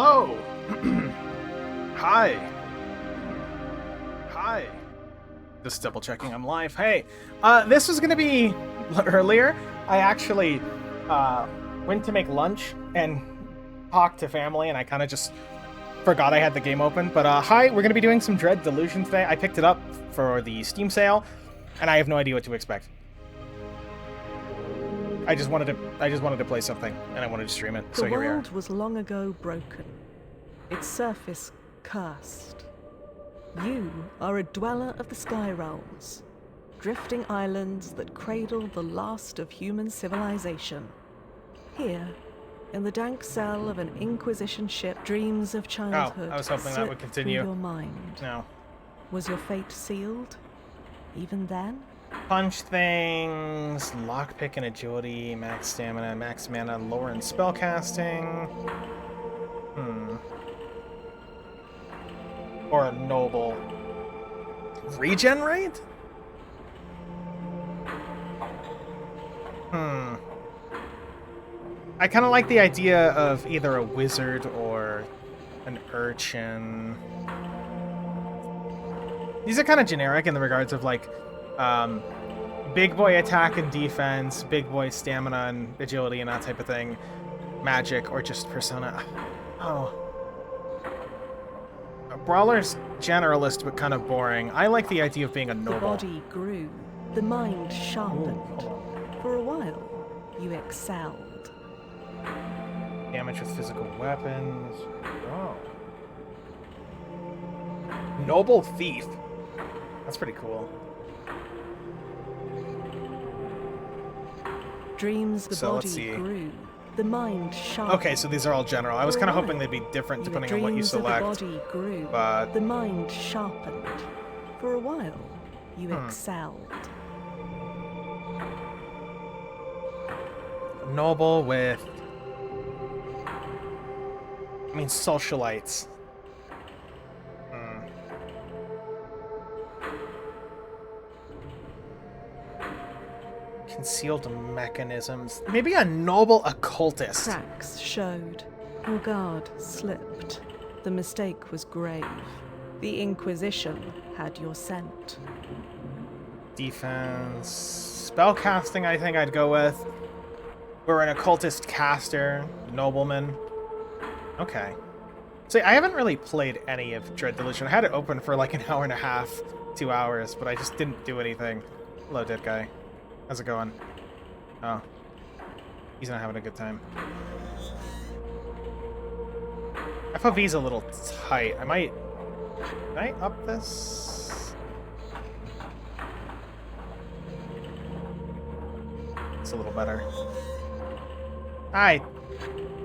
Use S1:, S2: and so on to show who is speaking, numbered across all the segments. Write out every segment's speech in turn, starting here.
S1: Hello! Hi! Hi! Just double checking I'm live. Hey! This was gonna be earlier. I actually went to make lunch and talked to family, and I kind of just forgot I had the game open. But hi, we're gonna be doing some Delusion today. I picked it up for the Steam sale, and I have no idea what to expect. I just wanted to play something, and I wanted to stream it. So here we are.
S2: The world was long ago broken, its surface cursed. You are a dweller of the sky realms, drifting islands that cradle the last of human civilization. Here, in the dank cell of an Inquisition ship, dreams of childhood
S1: I was hoping that would continue.
S2: through your mind.
S1: No.
S2: Was your fate sealed, even then?
S1: Punch things, lockpick and agility, max stamina, max mana, lore and spellcasting. Or a noble. Regen rate? I kind of like the idea of either a wizard or an urchin. These are kind of generic in the regards of like, big boy attack and defense, big boy stamina and agility and that type of thing, magic, or just persona. Oh. A brawler's generalist, but kind of boring. I like the idea of being a noble.
S2: The body grew, the mind sharpened. For a while, you excelled.
S1: Damage with physical weapons. Oh. Noble thief. That's pretty cool.
S2: Dreams, the body grew, the mind sharpened.
S1: Okay, so these are all general. I was kind of hoping they'd be different depending on what you select.
S2: The body grew,
S1: but
S2: the mind sharpened. For a while, you excelled.
S1: Noble with, I mean, socialites. Concealed mechanisms. Maybe a noble occultist.
S2: Cracks showed. Your guard slipped. The mistake was grave. The Inquisition had your scent.
S1: Defense. Spellcasting, I think I'd go with. We're an occultist caster. Nobleman. Okay. See, I haven't really played any of Delusion. I had it open for like an hour and a half, 2 hours, but I just didn't do anything. Hello, dead guy. How's it going? Oh. He's not having a good time. FOV's a little tight. I might... Can I up this? It's a little better. I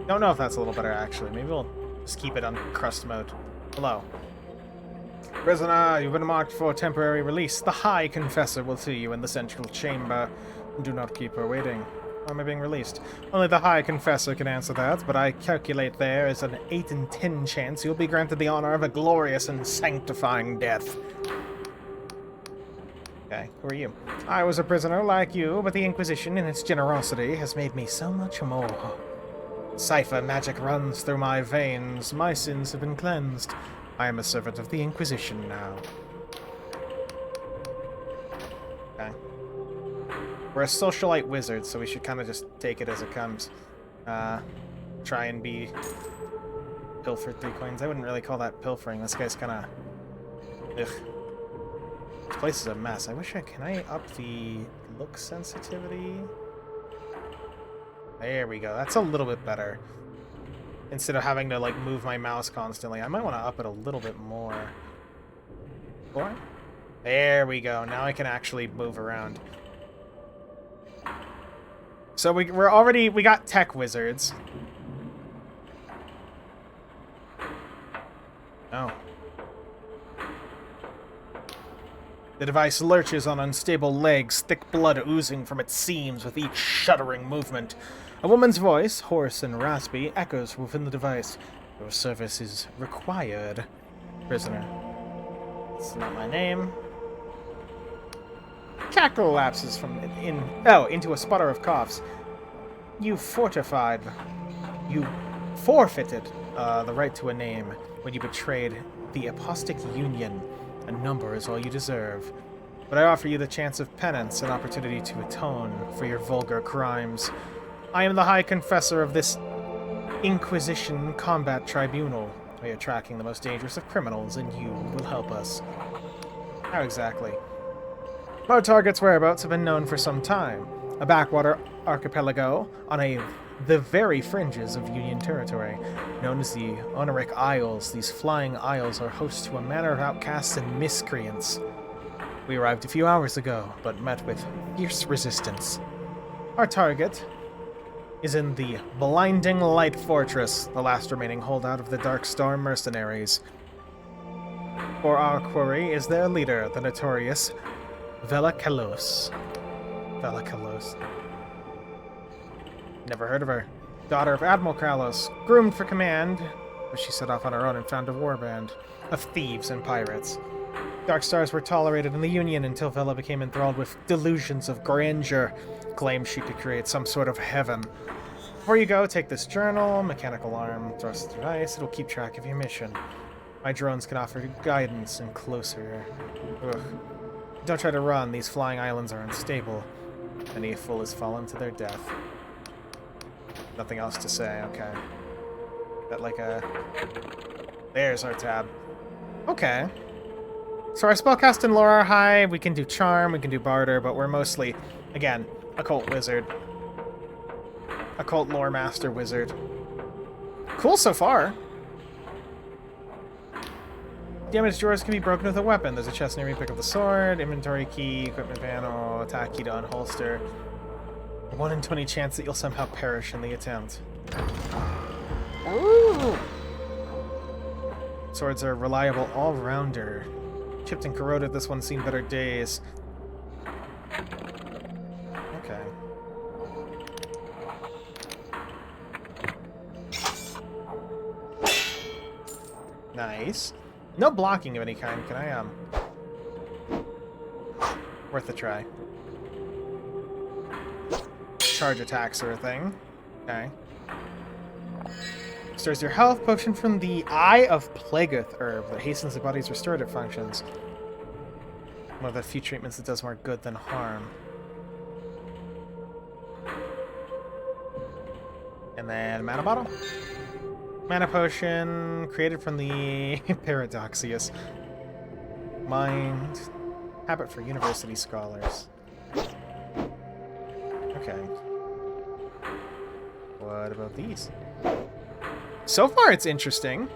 S1: don't know if that's a little better, actually. Maybe we'll just keep it on crust mode. Hello. Prisoner, you've been marked for temporary release. The High Confessor will see you in the central chamber. Do not keep her waiting. Why am I being released? Only the High Confessor can answer that, but I calculate there is an 8 in 10 chance you'll be granted the honor of a glorious and sanctifying death. Okay, who are you? I was a prisoner like you, but the Inquisition, in its generosity, has made me so much more. Cipher magic runs through my veins. My sins have been cleansed. I am a servant of the Inquisition now. Okay. We're a socialite wizard, so we should kind of just take it as it comes. Try and be... Pilfered 3 coins. I wouldn't really call that pilfering. This guy's kind of... Ugh. This place is a mess. I wish I... Can I up the look sensitivity? There we go. That's a little bit better. Instead of having to, like, move my mouse constantly. I might want to up it a little bit more. More? There we go. Now I can actually move around. So we got tech wizards. Oh. The device lurches on unstable legs, thick blood oozing from its seams with each shuddering movement. A woman's voice, hoarse and raspy, echoes within the device. Your service is required, prisoner. It's not my name. Cackle lapses from into a sputter of coughs. You fortified. You forfeited the right to a name when you betrayed the Apostate Union. A number is all you deserve. But I offer you the chance of penance, an opportunity to atone for your vulgar crimes. I am the High Confessor of this Inquisition Combat Tribunal. We are tracking the most dangerous of criminals, and you will help us. How exactly? Our target's whereabouts have been known for some time. A backwater archipelago on the very fringes of Union territory, known as the Honoric Isles. These flying isles are host to a manner of outcasts and miscreants. We arrived a few hours ago, but met with fierce resistance. Our target is in the Blinding Light Fortress, the last remaining holdout of the Dark Star mercenaries. For our quarry is their leader, the notorious Vela Kalos. Vela Kalos. Never heard of her. Daughter of Admiral Kalos, groomed for command, but she set off on her own and found a warband of thieves and pirates. Dark Stars were tolerated in the Union until Vela became enthralled with delusions of grandeur, claimed she could create some sort of heaven. Before you go, take this journal, mechanical arm, thrust device. It'll keep track of your mission. My drones can offer guidance and closer. Ugh. Don't try to run. These flying islands are unstable. Any fool has fallen to their death. Nothing else to say. Okay. That like a... There's our tab. Okay. So our spellcast and lore are high. We can do charm. We can do barter, but we're mostly, again, occult wizard. Occult lore master wizard. Cool so far. Damaged drawers can be broken with a weapon. There's a chest near me. Pick up the sword. Inventory key. Equipment panel. Attack key to unholster. A 1 in 20 chance that you'll somehow perish in the attempt. Ooh. Swords are reliable all-rounder. Chipped and corroded, this one's seen better days. Okay. Nice. No blocking of any kind. Can I, worth a try. Charge attack sort of thing. Okay. Restores your health. Potion from the Eye of Plagueith herb that hastens the body's restorative functions. One of the few treatments that does more good than harm. And then mana bottle. Mana potion created from the Paradoxius. Mind. Habit for university scholars. Okay. What about these? So far, it's interesting.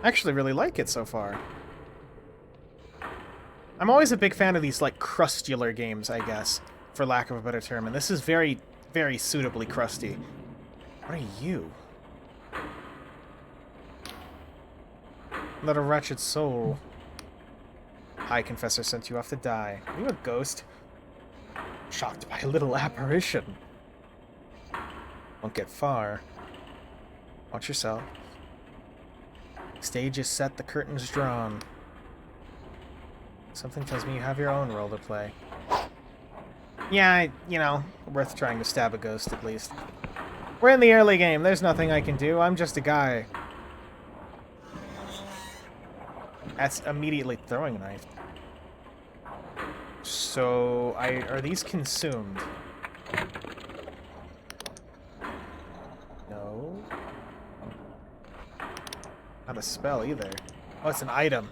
S1: I actually really like it so far. I'm always a big fan of these, like, crustular games, I guess, for lack of a better term, and this is very, very suitably crusty. What are you? Let a wretched soul. High Confessor sent you off to die. Are you a ghost? Shocked by a little apparition. Won't get far. Watch yourself. Stage is set, the curtain's drawn. Something tells me you have your own role to play. Yeah, you know, worth trying to stab a ghost at least. We're in the early game, there's nothing I can do, I'm just a guy. That's immediately throwing a knife. So, are these consumed? No. Not a spell either. Oh, it's an item.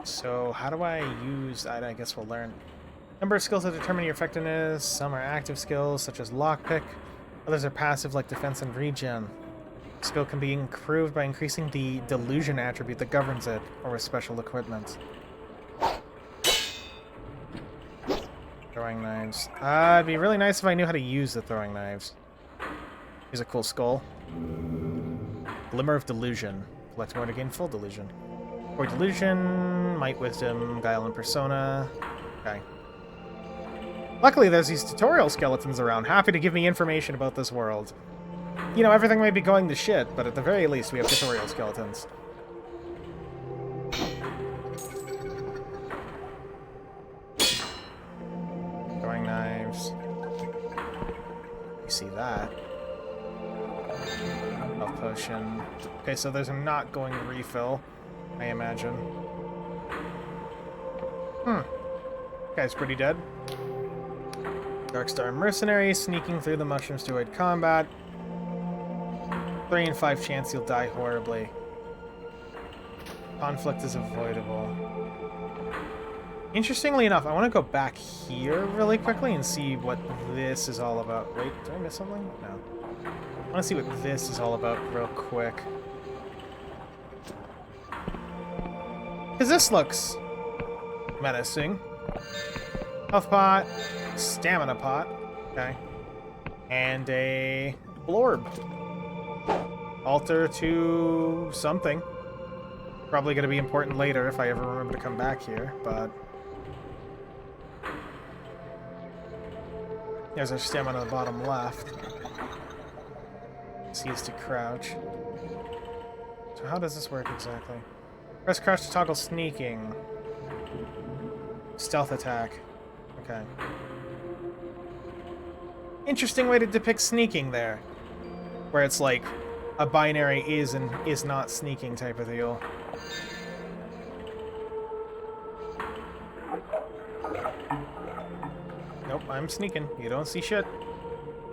S1: So, how do I use... I guess we'll learn. Number of skills that determine your effectiveness. Some are active skills, such as lockpick. Others are passive, like defense and regen. Skill can be improved by increasing the Delusion attribute that governs it, or with special equipment. Throwing knives. It'd be really nice if I knew how to use the throwing knives. Here's a cool skull. Glimmer of Delusion. Collect more to gain full delusion. Or delusion, might, wisdom, guile, and persona. Okay. Luckily, there's these tutorial skeletons around, happy to give me information about this world. You know, everything may be going to shit, but at the very least, we have tutorial skeletons. Throwing knives. see that. Health potion. Okay, so there's a not going refill, I imagine. Guy's pretty dead. Darkstar Mercenary, sneaking through the mushrooms to avoid combat. 3 in 5 chance you'll die horribly. Conflict is avoidable. Interestingly enough, I want to go back here really quickly and see what this is all about. Wait, did I miss something? No. I want to see what this is all about real quick. Because this looks menacing. Health pot, stamina pot, okay, and a blorb. Altar to something. Probably going to be important later if I ever remember to come back here, but... There's our stamina on the bottom left. C is to crouch. So how does this work exactly? Press crouch to toggle sneaking. Stealth attack. Okay. Interesting way to depict sneaking there. Where it's like a binary is and is not sneaking type of deal. Nope, I'm sneaking. You don't see shit.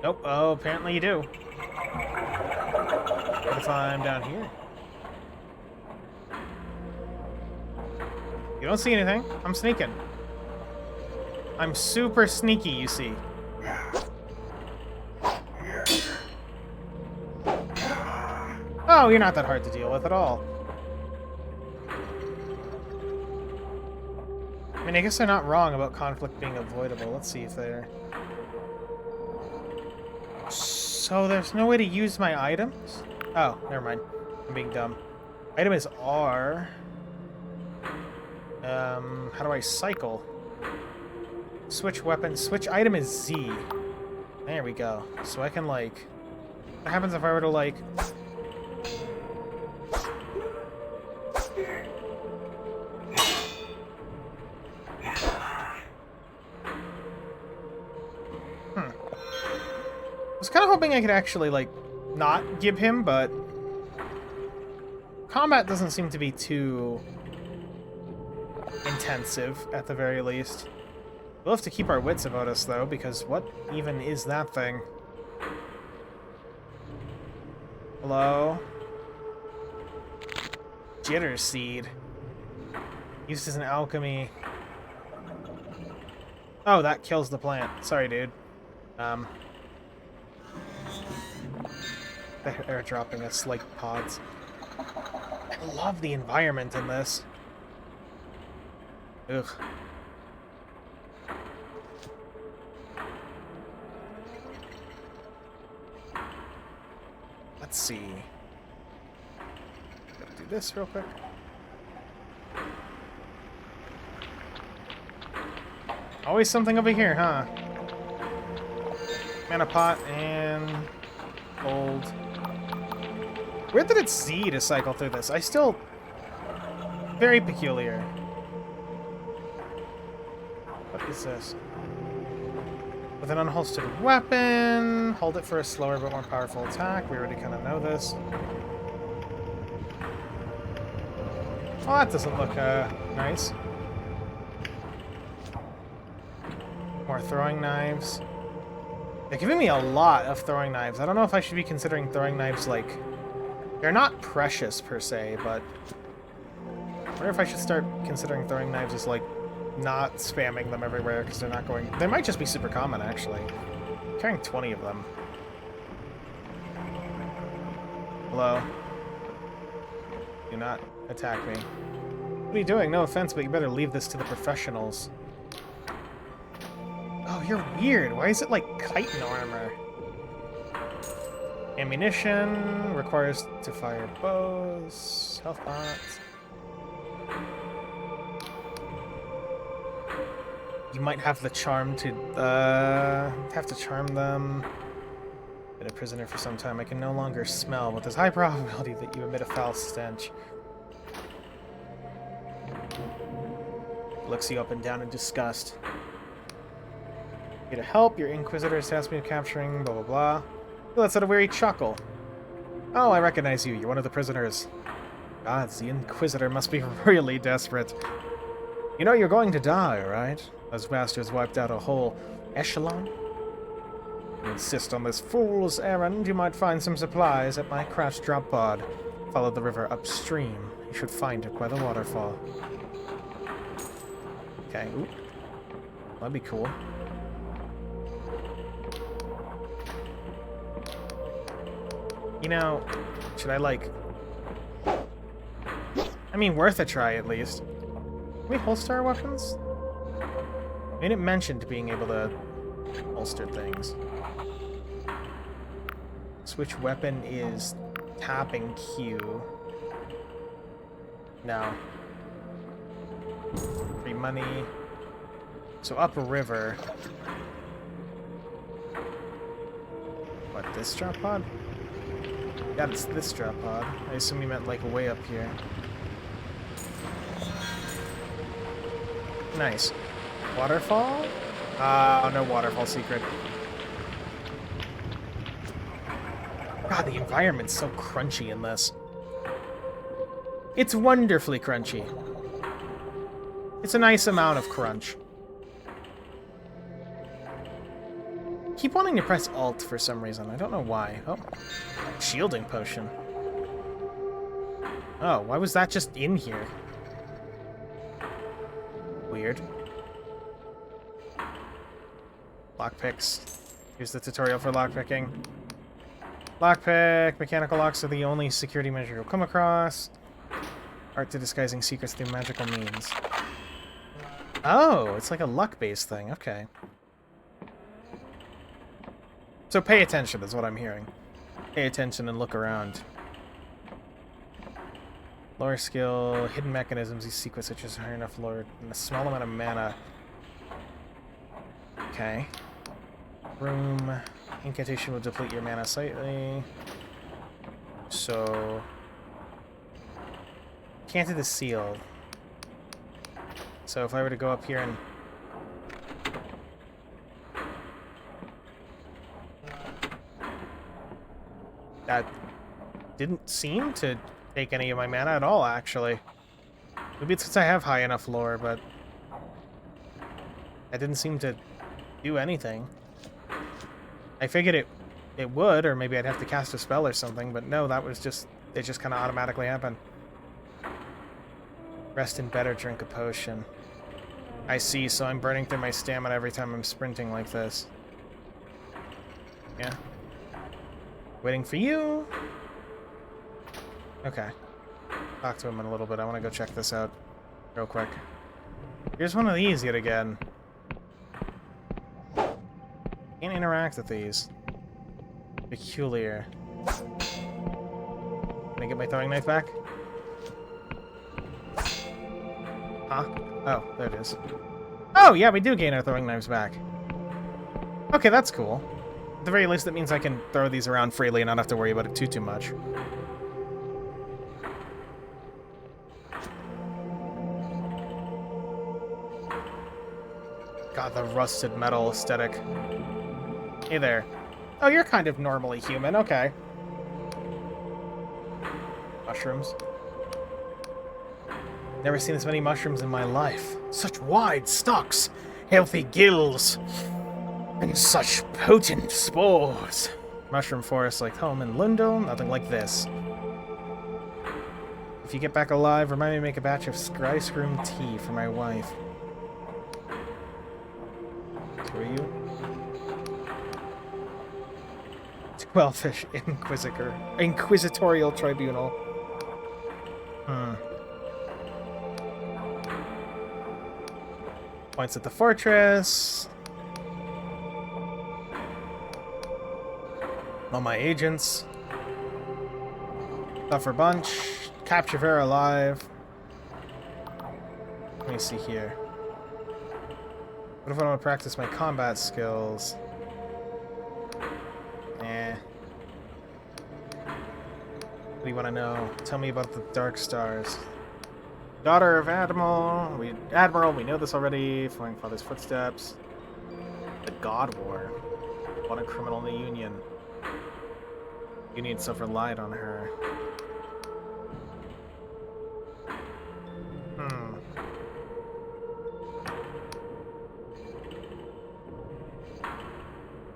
S1: Nope, oh, apparently you do. What if I'm down here? You don't see anything. I'm sneaking. I'm super sneaky, you see. Oh, you're not that hard to deal with at all. I mean, I guess they're not wrong about conflict being avoidable. Let's see if they're... So there's no way to use my items? Oh, never mind. I'm being dumb. Item is R. How do I cycle? Switch weapon. Switch item is Z. There we go. So I can, like... What happens if I were to, like... I was kind of hoping I could actually, like, not give him, but... Combat doesn't seem to be too... intensive, at the very least. We'll have to keep our wits about us, though, because what even is that thing? Hello? Jitter Seed. Used as an alchemy. Oh, that kills the plant. Sorry, dude. They're airdropping us like pods. I love the environment in this. Ugh. Let's see. Gotta do this real quick. Always something over here, huh? Mana pot and gold. Weird that it's Z to cycle through this. I still... Very peculiar. What is this? With an unholstered weapon, hold it for a slower but more powerful attack. We already kind of know this. Oh, that doesn't look nice. More throwing knives. They're giving me a lot of throwing knives. I don't know if I should be considering throwing knives like... They're not precious per se, but... I wonder if I should start considering throwing knives as like... not spamming them everywhere because they're not going... They might just be super common, actually. I'm carrying 20 of them. Hello? Do not attack me. What are you doing? No offense, but you better leave this to the professionals. Oh, you're weird. Why is it like chitin armor? Ammunition requires to fire bows. Health pots. You might have the charm to, have to charm them. Been a prisoner for some time. I can no longer smell, but there's high probability that you emit a foul stench. Looks you up and down in disgust. You to help, your Inquisitors tasked me with capturing, blah blah blah. He lets out a weary chuckle. Oh, I recognize you. You're one of the prisoners. Gods, the Inquisitor must be really desperate. You know you're going to die, right? Those bastards wiped out a whole echelon. You insist on this fool's errand, you might find some supplies at my crash drop pod. Follow the river upstream. You should find it by the waterfall. Okay, ooh. That'd be cool. You know, should I, like... I mean, worth a try, at least. Can we holster our weapons? I didn't mention being able to holster things. Switch weapon is tapping Q. No. Free money. So up a river. What, this drop pod? Yeah, it's this drop pod. I assume you meant like way up here. Nice. Waterfall? No waterfall secret. God, the environment's so crunchy in this. It's wonderfully crunchy. It's a nice amount of crunch. Keep wanting to press Alt for some reason. I don't know why. Oh. Shielding potion. Oh, why was that just in here? Weird. Lockpicks. Here's the tutorial for lockpicking. Lockpick. Mechanical locks are the only security measure you'll come across. Art to disguising secrets through magical means. Oh, it's like a luck-based thing. Okay. So pay attention is what I'm hearing. Pay attention and look around. Lore skill, hidden mechanisms, these secrets such as high enough lore and a small amount of mana. Okay. Room. Incantation will deplete your mana slightly. So... Canted is sealed. So if I were to go up here and... That didn't seem to take any of my mana at all, actually. Maybe it's because I have high enough lore, but... That didn't seem to do anything. I figured it would, or maybe I'd have to cast a spell or something, but no, that was just... It just kind of automatically happened. Rest in bed or drink a potion. I see, so I'm burning through my stamina every time I'm sprinting like this. Yeah. Waiting for you. Okay. Talk to him in a little bit. I want to go check this out real quick. Here's one of these yet again. Can't interact with these. Peculiar. Can I get my throwing knife back? Huh? Oh, there it is. Oh, yeah, we do gain our throwing knives back. Okay, that's cool. At the very least, that means I can throw these around freely and not have to worry about it too much. God, the rusted metal aesthetic. Hey there. Oh, you're kind of normally human. Okay. Mushrooms. Never seen this many mushrooms in my life. Such wide stalks, healthy gills, and such potent spores. Mushroom forest like home in Lundell, nothing like this. If you get back alive, remind me to make a batch of Scryskroom tea for my wife. Who are you? 12-fish Inquisitorial Tribunal. Points at the fortress. All my agents. Suffer bunch. Capture Vera alive. Let me see here. What if I want to practice my combat skills? Eh. What do you want to know? Tell me about the Dark Stars. Daughter of Admiral, we know this already. Following father's footsteps. The God War. What a criminal in the Union. Union stuff relied on her.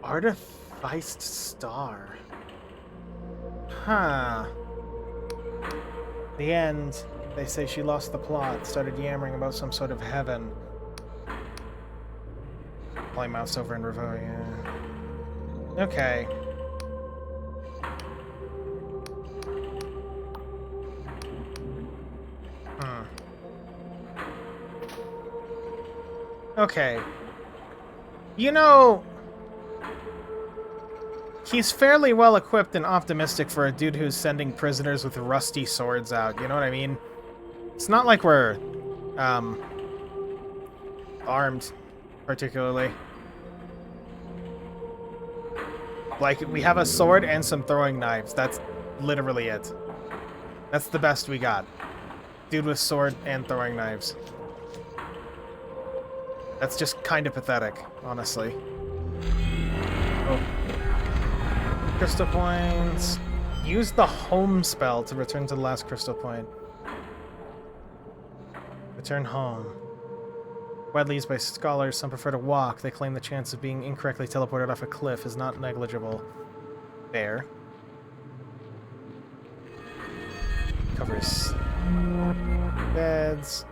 S1: Artificed Star. Huh. The end. They say she lost the plot, started yammering about some sort of heaven. Play mouse over in Revo, yeah. Okay. Okay. You know, he's fairly well equipped and optimistic for a dude who's sending prisoners with rusty swords out, you know what I mean? It's not like we're, armed, particularly. Like, we have a sword and some throwing knives. That's literally it. That's the best we got. Dude with sword and throwing knives. That's just kind of pathetic, honestly. Oh. Crystal points. Use the home spell to return to the last crystal point. Return home. Widely used by scholars, some prefer to walk. They claim the chance of being incorrectly teleported off a cliff is not negligible. Fair. Covers beds.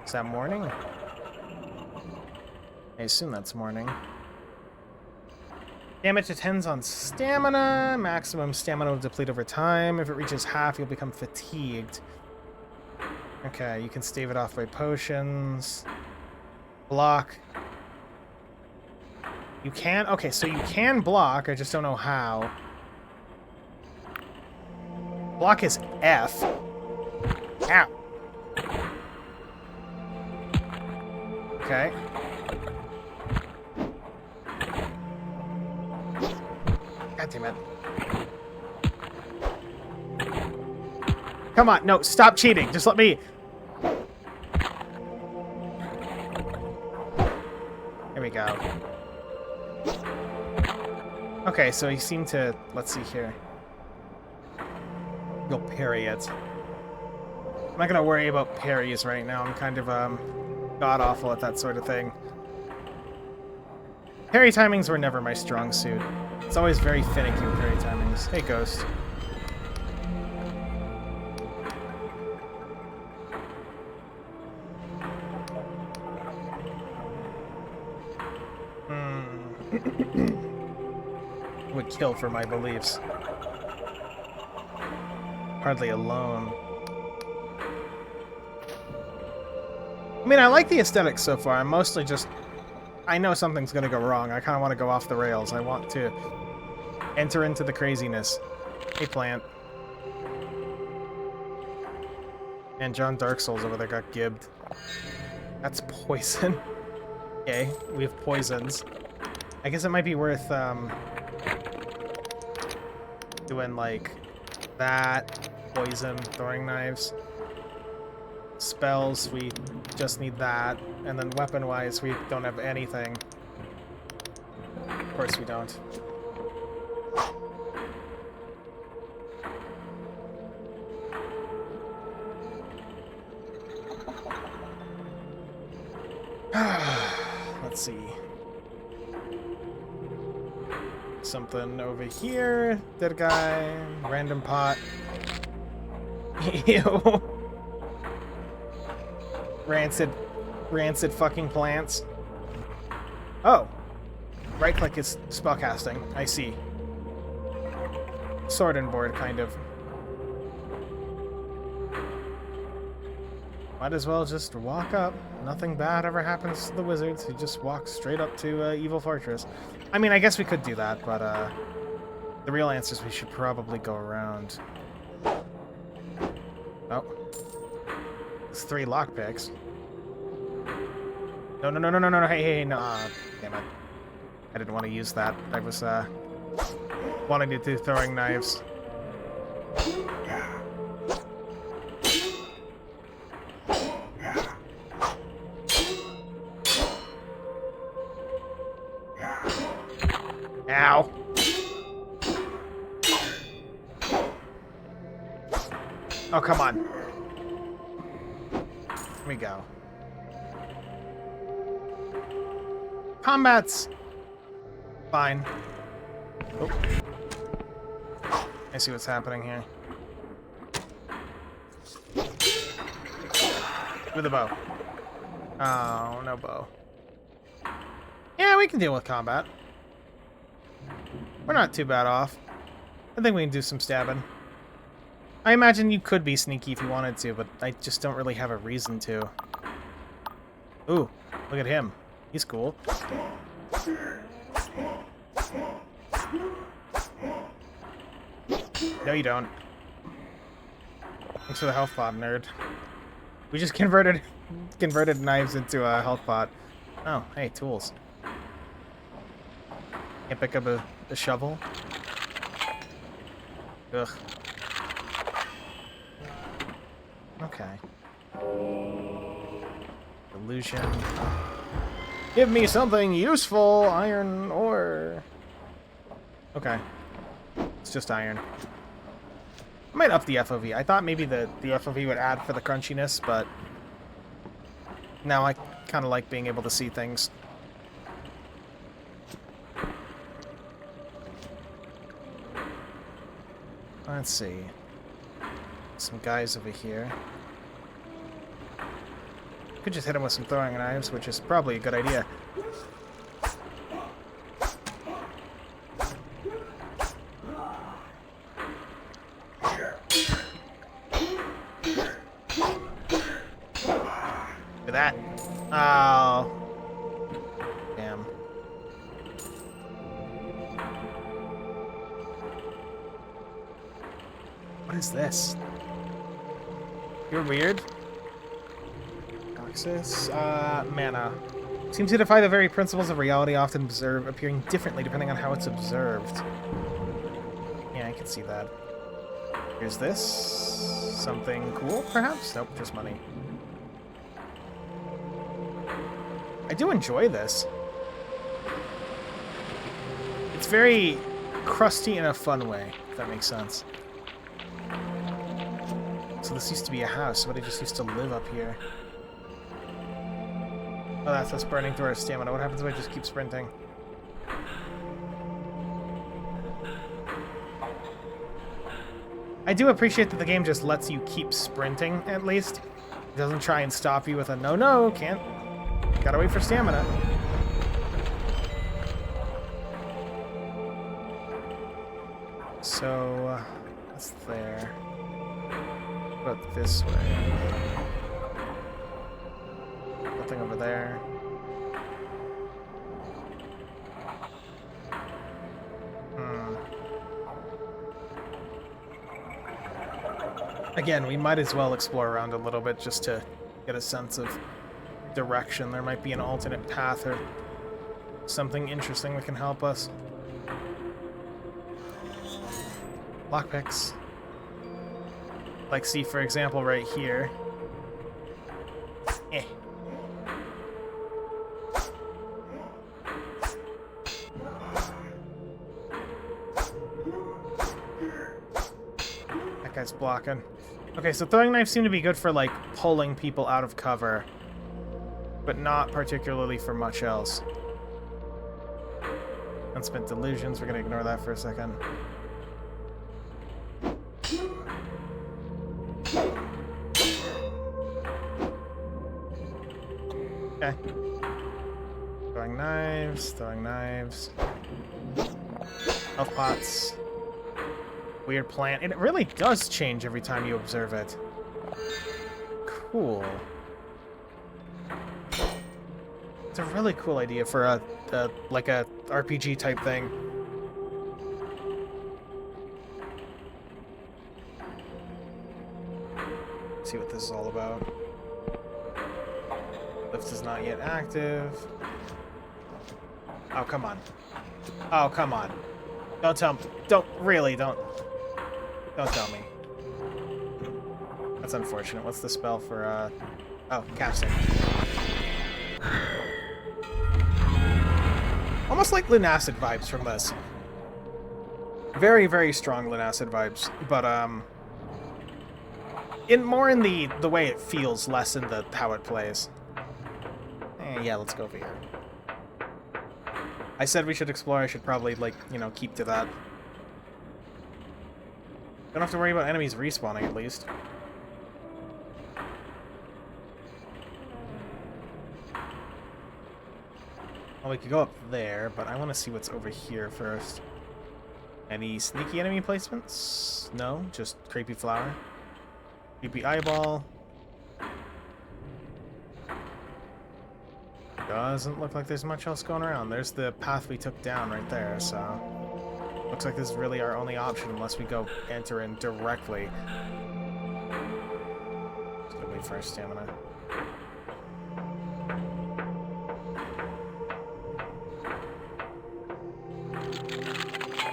S1: Is that morning? I assume that's morning. Damage depends on stamina. Maximum stamina will deplete over time. If it reaches half, you'll become fatigued. Okay, you can stave it off by potions. Block. You can? Okay, so you can block. I just don't know how. Block is F. Ow. Okay. God damn it. Come on, no, stop cheating. Just let me... Here we go. Okay, so you seem to... Let's see here. You'll parry it. I'm not gonna worry about parries right now. I'm kind of, god-awful at that sort of thing. Parry timings were never my strong suit. It's always very finicky with parry timings. Hey, Ghost. Would kill for my beliefs. Hardly alone. I mean, I like the aesthetics so far. I'm mostly just... I know something's gonna go wrong. I kind of want to go off the rails. I want to enter into the craziness. Hey, plant. And John Dark Souls over there got gibbed. That's poison. Okay, we have poisons. I guess it might be worth, doing, like, that, poison, throwing knives. Spells, we just need that. And then weapon-wise, we don't have anything. Of course we don't. Let's see. Something over here. Dead guy. Random pot. Ew. Rancid fucking plants. Oh. Right click is spellcasting. I see. Sword and board, kind of. Might as well just walk up. Nothing bad ever happens to the wizards. You just walk straight up to Evil Fortress. I mean, I guess we could do that, but the real answer is we should probably go around. Oh. It's 3 lockpicks. No, no, no, no, no, no, hey, no. Damn it. I didn't want to use that. I was, wanting to do throwing knives. Oh, come on. Here we go. Combat's fine. Oh. I see what's happening here. With a bow. Oh, no bow. Yeah, we can deal with combat. We're not too bad off. I think we can do some stabbing. I imagine you could be sneaky if you wanted to, but I just don't really have a reason to. Ooh, look at him. He's cool. No, you don't. Thanks for the health pot, nerd. We just converted knives into a health pot. Oh, hey, tools. Can't pick up a shovel. Ugh. Okay. Delusion. Give me something useful, iron ore. Okay. It's just iron. I might up the FOV. I thought maybe the FOV would add for the crunchiness, but now I kind of like being able to see things. Let's see. Some guys over here. Could just hit them with some throwing knives, which is probably a good idea. Look at that. Oh. Damn. What is this? You're weird. Access, mana. Seems to defy the very principles of reality, often appearing differently depending on how it's observed. Yeah, I can see that. Here's this. Something cool, perhaps? Nope, just money. I do enjoy this. It's very crusty in a fun way, if that makes sense. So this used to be a house. Somebody just used to live up here. Oh, that's us burning through our stamina. What happens if I just keep sprinting? I do appreciate that the game just lets you keep sprinting, at least. It doesn't try and stop you with a no, can't. Gotta wait for stamina. So, that's there. But this way. Nothing over there. Again, we might as well explore around a little bit just to get a sense of direction. There might be an alternate path or something interesting that can help us. Lockpicks. Like, see, for example, right here. Eh. That guy's blocking. Okay, so throwing knives seem to be good for, like, pulling people out of cover, but not particularly for much else. Unspent delusions, we're gonna ignore that for a second. Okay. Throwing knives, throwing knives. Health pots. Weird plant. And it really does change every time you observe it. Cool. It's a really cool idea for like a RPG type thing. Let's see what this is all about. Lift is not yet active. Oh, come on. Oh, come on. Don't tell me. Don't tell me. That's unfortunate. What's the spell for, oh, casting. Almost like Lunacid vibes from this. Very, very strong Lunacid vibes, but, more in the way it feels, less in the how it plays. Yeah, let's go over here. I said we should explore. I should probably, like, you know, keep to that. Don't have to worry about enemies respawning, at least. Well, we could go up there, but I want to see what's over here first. Any sneaky enemy placements? No, just creepy flower. Creepy eyeball. Doesn't look like there's much else going around. There's the path we took down right there, so... Looks like this is really our only option unless we go enter in directly. Just gonna wait for our stamina.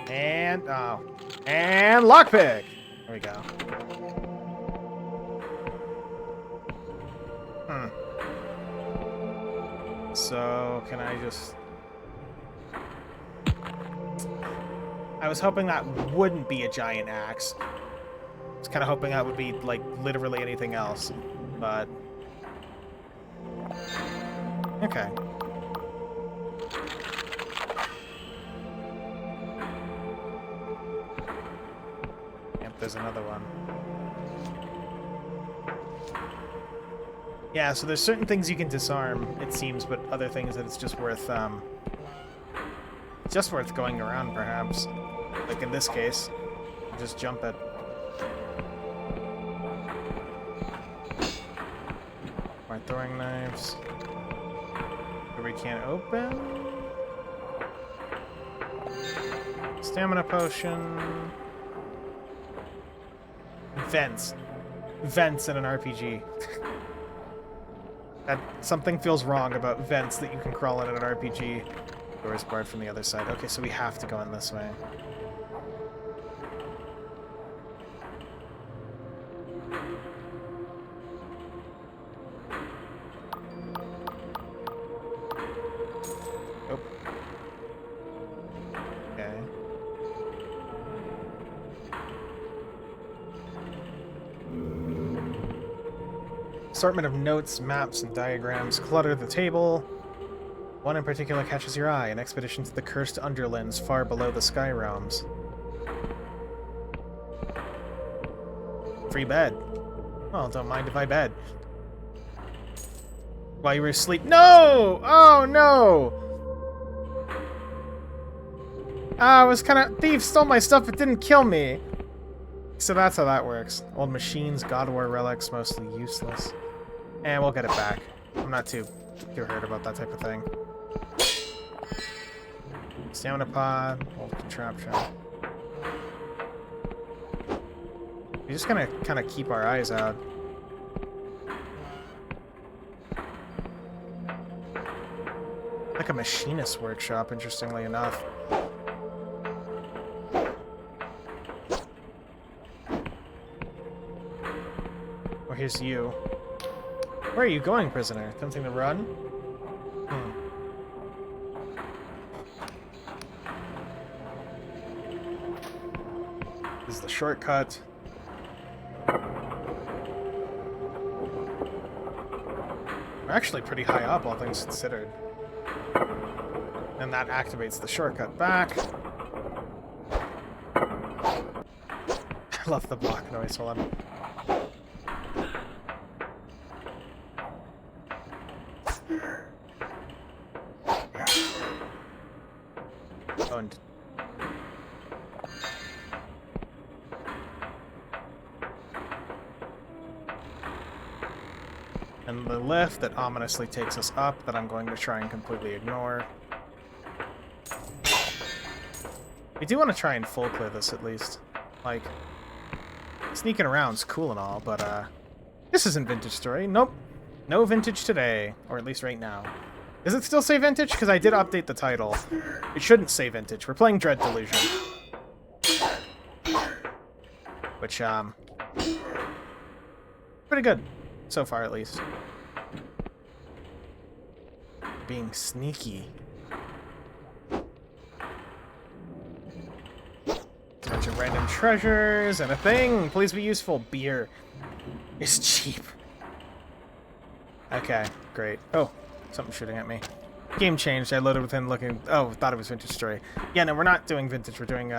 S1: And, oh. And lockpick! There we go. So, can I just... I was hoping that wouldn't be a giant axe. I was kind of hoping that would be, like, literally anything else. But... Okay. Yep, there's another one. Yeah, so there's certain things you can disarm, it seems, but other things that it's just worth going around, perhaps. Like in this case, just jump it. My throwing knives. Here we can't open. Stamina potion. Vents. Vents in an RPG. That something feels wrong about vents that you can crawl in an RPG. Doors barred from the other side. Okay, so we have to go in this way. Oh. Okay. Assortment of notes, maps, and diagrams clutter the table. One in particular catches your eye, an expedition to the cursed underlands far below the sky realms. Free bed. Well, don't mind if I bed. While you were asleep. No! Oh, no! I was kind of... Thieves stole my stuff but didn't kill me. So that's how that works. Old machines, God War relics, mostly useless. And we'll get it back. I'm not too hurt about that type of thing. Stamina pod, old contraption. We're just gonna kind of keep our eyes out. Like a machinist workshop, interestingly enough. Oh, here's you. Where are you going, prisoner? Something to run? This is the shortcut. We're actually pretty high up, all things considered. And that activates the shortcut back. I love the block noise while I'm... And the lift that ominously takes us up that I'm going to try and completely ignore. We do want to try and full clear this at least. Like, sneaking around's cool and all, but this isn't Vintage Story. Nope. No vintage today, or at least right now. Does it still say vintage? Because I did update the title. It shouldn't say vintage. We're playing Dread Delusion. Which, pretty good. So far, at least. Being sneaky. A bunch of random treasures and a thing. Please be useful. Beer. is cheap. Okay, great. Oh, something's shooting at me. Game changed. I loaded within looking... Oh, thought it was Vintage Story. Yeah, no, we're not doing Vintage. We're doing,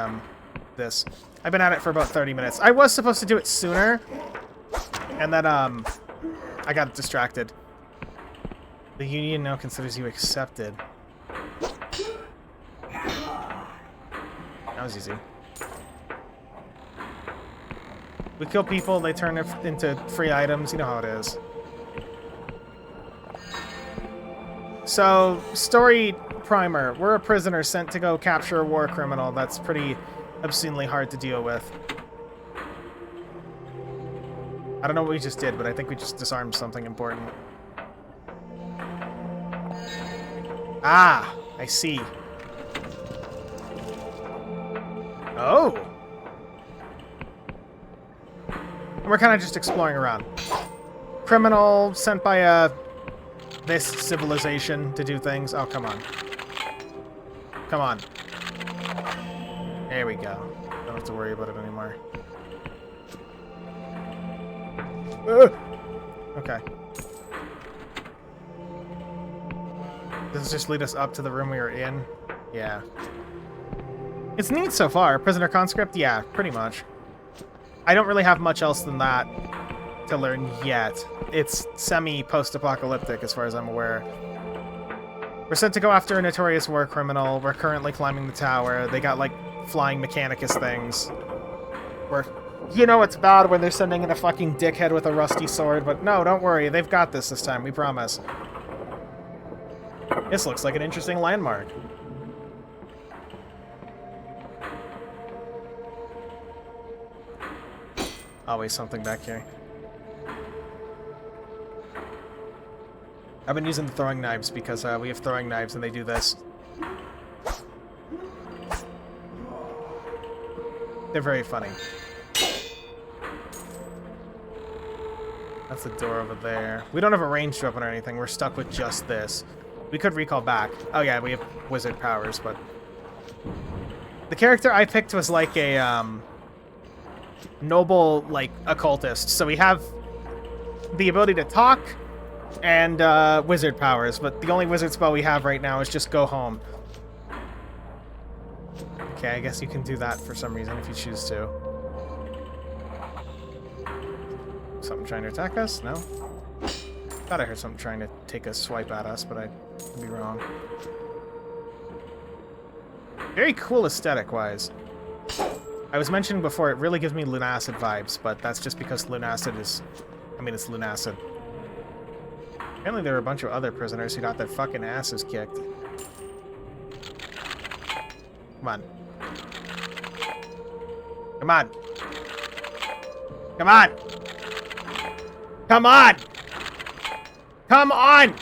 S1: this. I've been at it for about 30 minutes. I was supposed to do it sooner. And then, I got distracted. The Union now considers you accepted. That was easy. We kill people, they turn it into free items. You know how it is. So, story primer. We're a prisoner sent to go capture a war criminal. That's pretty obscenely hard to deal with. I don't know what we just did, but I think we just disarmed something important. Ah, I see. Oh! We're kind of just exploring around. Criminal sent by this civilization to do things. Oh, come on. Come on. There we go. Don't have to worry about it anymore. Okay. Does this just lead us up to the room we were in? Yeah. It's neat so far. Prisoner conscript? Yeah, pretty much. I don't really have much else than that to learn yet. It's semi-post-apocalyptic as far as I'm aware. We're sent to go after a notorious war criminal. We're currently climbing the tower. They got, like, flying Mechanicus things. You know it's bad when they're sending in a fucking dickhead with a rusty sword, but no, don't worry. They've got this time, we promise. This looks like an interesting landmark. Always something back here. I've been using the throwing knives because we have throwing knives and they do this. They're very funny. That's the door over there. We don't have a ranged weapon or anything. We're stuck with just this. We could recall back. Oh yeah, we have wizard powers, but... The character I picked was like a, noble, like, occultist. So we have the ability to talk and, wizard powers, but the only wizard spell we have right now is just go home. Okay, I guess you can do that for some reason if you choose to. Something trying to attack us? No? Thought I heard something trying to take a swipe at us, but I could be wrong. Very cool aesthetic-wise. I was mentioning before, it really gives me Lunacid vibes, but that's just because Lunacid is... I mean, it's Lunacid. Apparently there were a bunch of other prisoners who got their fucking asses kicked. Come on. Come on! Come on! Come on! Come on!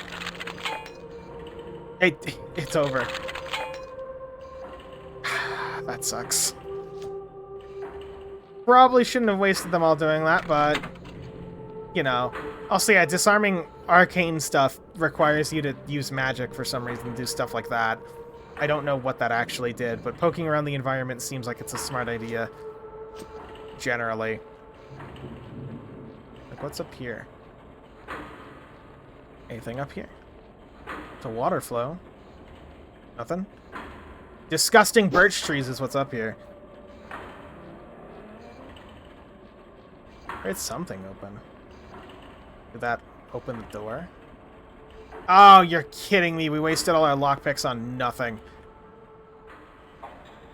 S1: It's over. That sucks. Probably shouldn't have wasted them all doing that, but... You know. Also, yeah, disarming arcane stuff requires you to use magic for some reason to do stuff like that. I don't know what that actually did, but poking around the environment seems like it's a smart idea. Generally. Like, what's up here? Anything up here? It's a water flow. Nothing? Disgusting birch trees is what's up here. There's something open. Did that open the door? Oh, you're kidding me. We wasted all our lockpicks on nothing.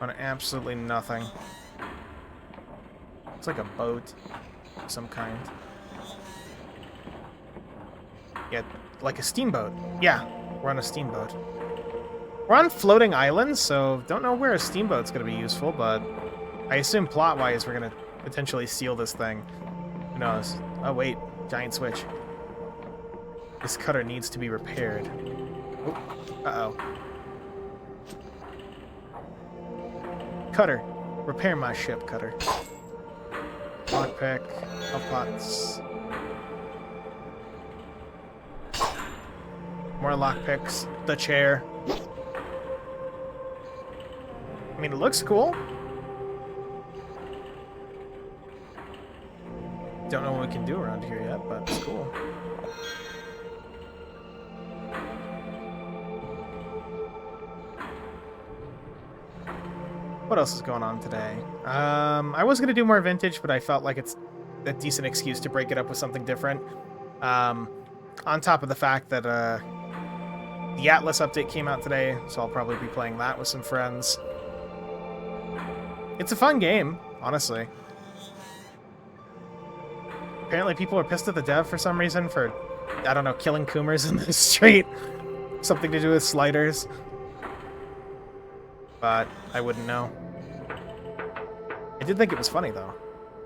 S1: On absolutely nothing. It's like a boat of some kind. Yeah, like a steamboat. Yeah, we're on a steamboat. We're on floating islands, so don't know where a steamboat's going to be useful, but I assume plot-wise we're going to potentially steal this thing. Who knows? Oh, wait. Giant switch. This cutter needs to be repaired. Oh, uh-oh. Cutter. Repair my ship, Cutter. Lockpick. Health pots. More lockpicks. The chair. I mean, it looks cool. Don't know what we can do around here yet, but it's cool. What else is going on today? I was gonna do more vintage, but I felt like it's a decent excuse to break it up with something different. On top of the fact that the Atlas update came out today, so I'll probably be playing that with some friends. It's a fun game, honestly. Apparently people are pissed at the dev for some reason for, I don't know, killing Coomers in the street. Something to do with sliders. But I wouldn't know. I did think it was funny, though.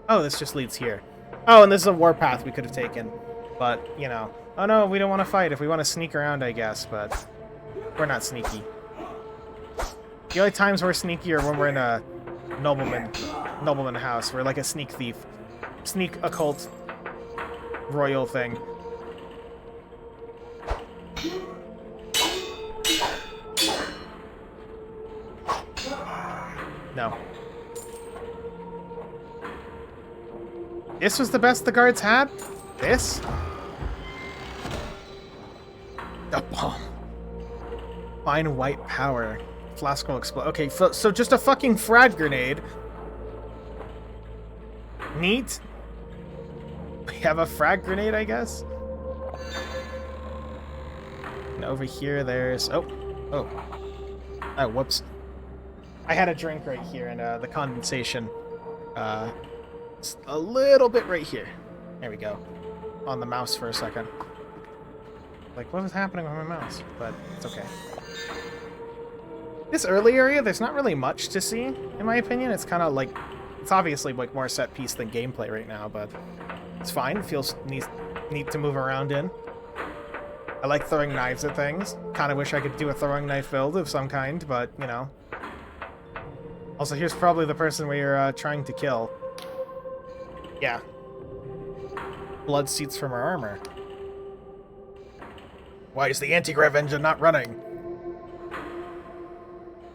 S1: Oh, this just leads here. Oh, and this is a warpath we could have taken. But, you know. Oh no, we don't want to fight. If we want to sneak around, I guess, but we're not sneaky. The only times we're sneaky are when we're in a nobleman house. We're like a sneak thief. Sneak occult royal thing. No. This was the best the guards had? This? A bomb. Fine white power. Flask will explode. Okay, so just a fucking frag grenade. Neat. We have a frag grenade, I guess? And over here, there's... Oh, whoops. I had a drink right here, and the condensation... it's a little bit right here. There we go. On the mouse for a second. Like, what was happening with my mouse? But it's okay. This early area, there's not really much to see, in my opinion. It's kind of like... It's obviously like more set piece than gameplay right now, but it's fine. It feels neat to move around in. I like throwing knives at things. Kind of wish I could do a throwing knife build of some kind, but, you know. Also, here's probably the person we're trying to kill. Yeah. Blood seeps from our armor. Why is the anti-grav engine not running?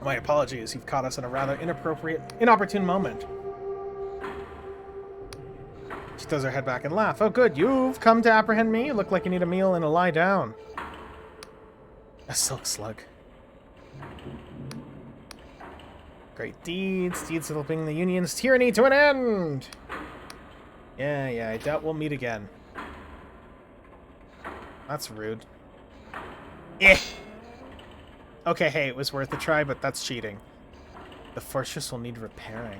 S1: My apologies, you've caught us in a rather inopportune moment. She throws her head back and laughs. Oh good, you've come to apprehend me? You look like you need a meal and a lie down. A silk slug. Great deeds helping the Union's tyranny to an end! Yeah, I doubt we'll meet again. That's rude. Eh! Okay, hey, it was worth a try, but that's cheating. The fortress will need repairing.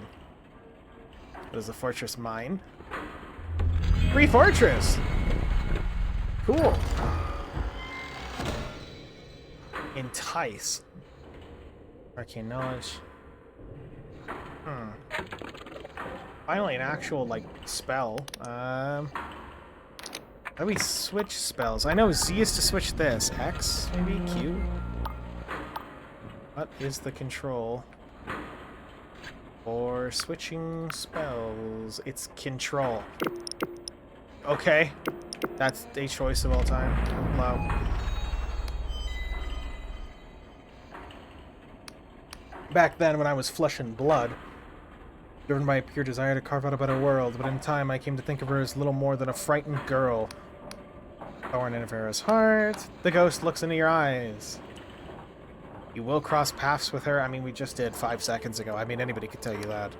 S1: What is the fortress mine? Free fortress! Cool. Entice. Arcane knowledge. Finally an actual, like, spell. How do we switch spells? I know Z is to switch this. X, maybe? Q? What is the control for switching spells? It's control. Okay. That's a choice of all time. Low. Back then, when I was flesh and blood, driven by a pure desire to carve out a better world, but in time I came to think of her as little more than a frightened girl. Thorn in Vera's heart. The ghost looks into your eyes. You will cross paths with her. I mean, we just did 5 seconds ago. I mean, anybody could tell you that.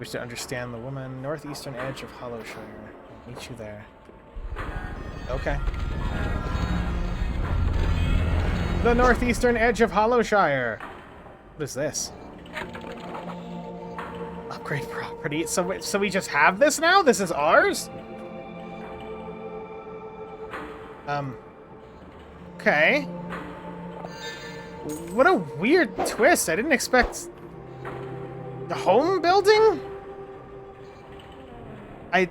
S1: Wish to understand the woman. Northeastern edge of Hollowshire. I'll meet you there. Okay. The northeastern edge of Hollowshire. What is this? Upgrade property. So we just have this now? This is ours? Okay. What a weird twist. I didn't expect... The home building? I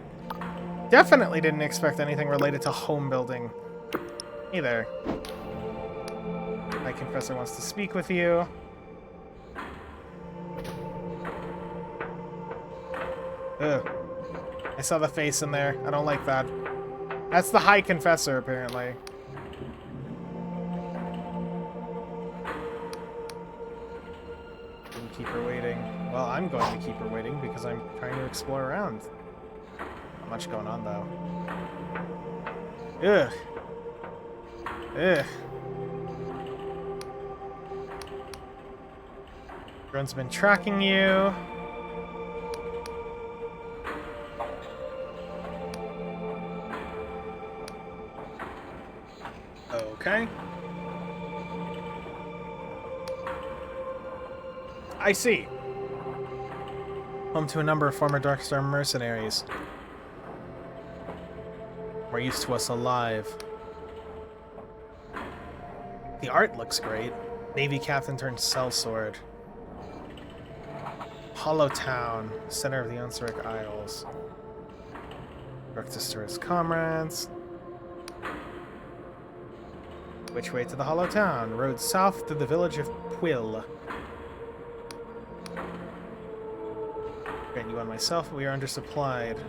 S1: definitely didn't expect anything related to home building either. My confessor wants to speak with you. Ugh. I saw the face in there. I don't like that. That's the High Confessor, apparently. Keep her waiting. Well, I'm going to keep her waiting because I'm trying to explore around. much going on, though. Ugh. Ugh. Drone's been tracking you. Okay. I see. Home to a number of former Darkstar mercenaries. We're used to us alive. The art looks great. Navy captain turned sellsword. Hollow Town, center of the Unseric Isles. Breakfast to his comrades. Which way to the Hollow Town? Road south to the village of Quill. Grant you on myself, we are undersupplied.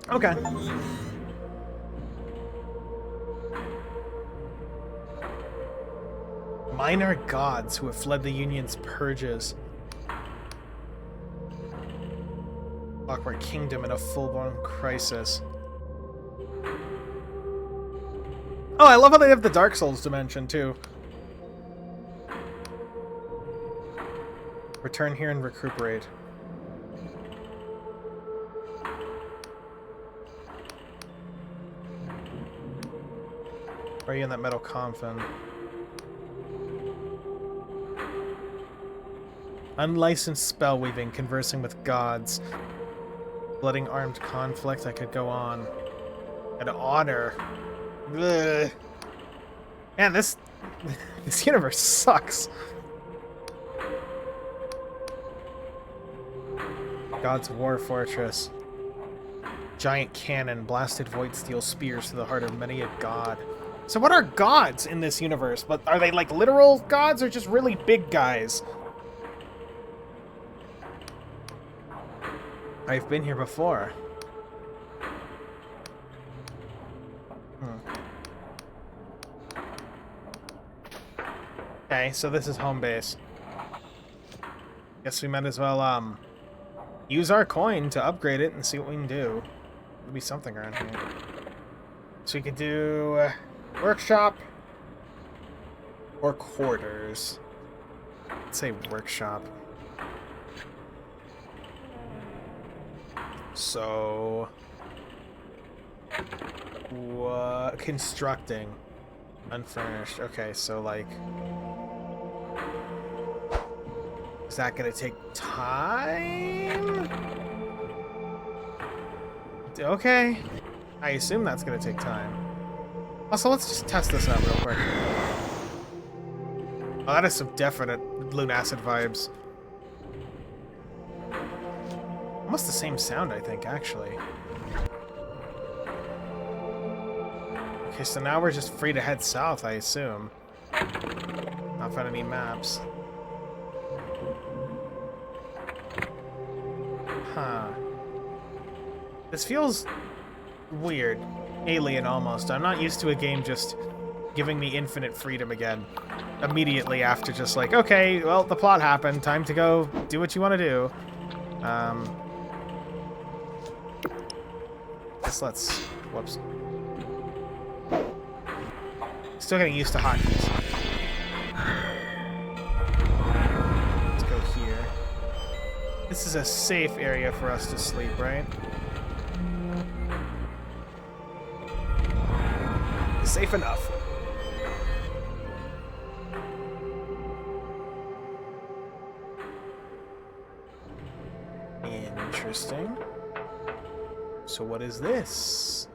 S1: Okay. Minor gods who have fled the Union's purges. Clockwork Kingdom in a full-blown crisis. Oh, I love how they have the Dark Souls dimension, too. Return here and recuperate. Why are you in that metal coffin? Unlicensed spell weaving, conversing with gods. Blooding armed conflict, I could go on. An honor. Ugh. Man, this universe sucks. God's War Fortress. Giant cannon, blasted void steel spears to the heart of many a god. So what are gods in this universe? But are they like literal gods or just really big guys? I've been here before. Okay, so this is home base. Guess we might as well, use our coin to upgrade it and see what we can do. There'll be something around here. So we could do workshop or quarters. Let's say workshop. So, constructing, unfurnished. Okay, so like, is that gonna take time? Okay, I assume that's gonna take time. Also, let's just test this out real quick. Oh, that is some definite Lunacid vibes. Almost the same sound, I think, actually. Okay, so now we're just free to head south, I assume. Not found any maps. Huh. This feels weird. Alien, almost. I'm not used to a game just giving me infinite freedom again. Immediately after just like, okay, well, the plot happened. Time to go do what you want to do. Let's, whoops. Still getting used to hotkeys. Let's go here. This is a safe area for us to sleep, right? Safe enough. Interesting. So what is this?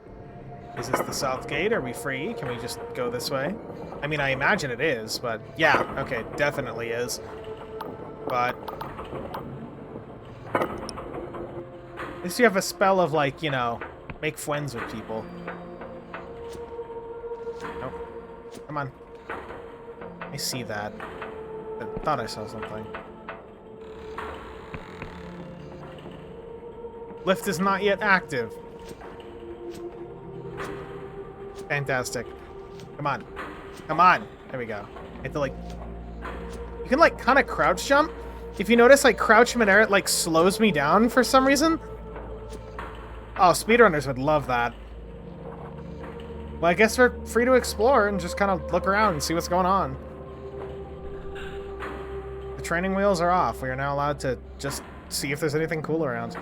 S1: Is this the south gate? Are we free? Can we just go this way? I mean, I imagine it is, but yeah, okay, definitely is. But at least you have a spell of, like, you know, make friends with people. Nope. Come on. I see that. I thought I saw something. Lift is not yet active. Fantastic. Come on. Come on. There we go. have to, like... You can, like, kind of crouch jump. If you notice, like, crouch midair, it, like, slows me down for some reason. Oh, speedrunners would love that. Well, I guess we're free to explore and just kind of look around and see what's going on. The training wheels are off. We are now allowed to just see if there's anything cool around.